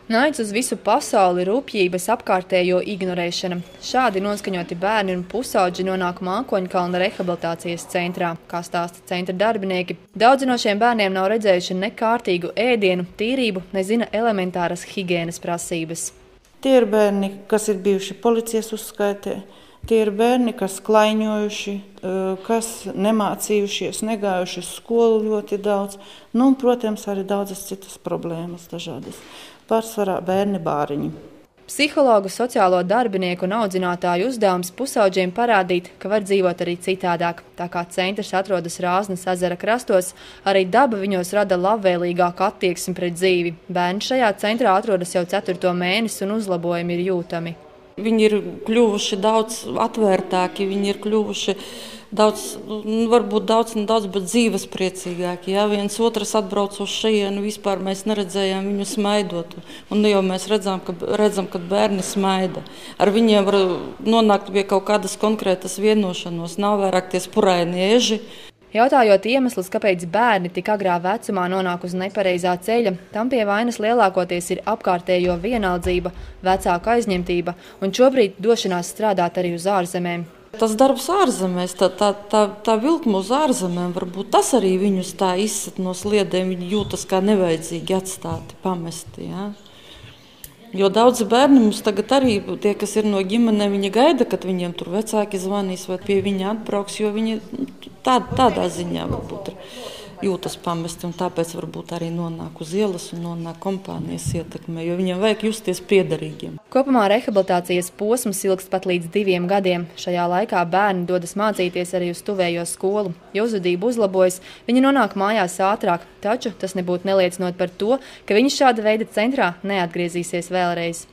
Naids uz visu pasauli, rupjības, apkārtējo ignorēšana. Šādi noskaņoti bērni un pusauģi nonāk Mākoņkalna rehabilitācijas centrā, kā stāsta centra darbinieki. Daudzi no šiem bērniem nav redzējuši ne kārtīgu ēdienu, tīrību, nezina elementāras higienas prasības. Tie ir bērni, kas ir bijuši policijas uzskaitē. Tie ir bērni, kas klaiņojuši, kas nemācījušies, negājuši uz skolu ļoti daudz. Un, protams, arī daudzas citas problēmas dažādas. Pārsvarā bērni bāriņi. Psihologu, sociālo darbinieku un audzinātāju uzdevums pusauģiem parādīt, ka var dzīvot arī citādāk. Tā kā centrs atrodas Rāznas ezera krastos, arī daba viņos rada labvēlīgāku attieksmi pret dzīvi. Bērni šajā centrā atrodas jau 4. mēnesi un uzlabojumi ir jūtami. Viņi ir kļuvuši daudz atvērtāki, viņi ir kļuvuši daudz, varbūt daudz, bet dzīves priecīgāki. Ja? Viens otrs atbrauc uz šejienu, vispār mēs neredzējām viņu smaidot. Un jau mēs redzam, ka bērni smaida. Ar viņiem var nonākt pie kaut kādas konkrētas vienošanos, nav vairāk tie spuraini eži. Jautājot iemeslus, kāpēc bērni tik agrā vecumā nonāk uz nepareizā ceļa, tam pie vainas lielākoties ir apkārtējo vienaldzība, vecāku aizņemtība un šobrīd došanās strādāt arī uz ārzemēm. Tas darbs ārzemēs, tā vilkme uz ārzemēm, varbūt tas arī viņus tā izsat no sliedēm, viņi jūtas kā nevajadzīgi atstāti, pamesti. Ja? Jo daudzi bērni mums tagad arī, tie, kas ir no ģimenē, viņi gaida, kad viņiem tur vecāki zvanīs vai pie viņa atbrauks, jo viņi tādā ziņā varbūt jūtas pamesti un tāpēc varbūt arī nonāk uz ielas un nonāk kompānijas ietekmē, jo viņiem vajag justies piederīgiem. Kopumā rehabilitācijas posms ilgst pat līdz 2 gadiem. Šajā laikā bērni dodas mācīties arī uz tuvējo skolu. Ja uzvedība uzlabojas, viņi nonāk mājās ātrāk, taču tas nebūtu neliecinot par to, ka viņi šāda veida centrā neatgriezīsies vēlreiz.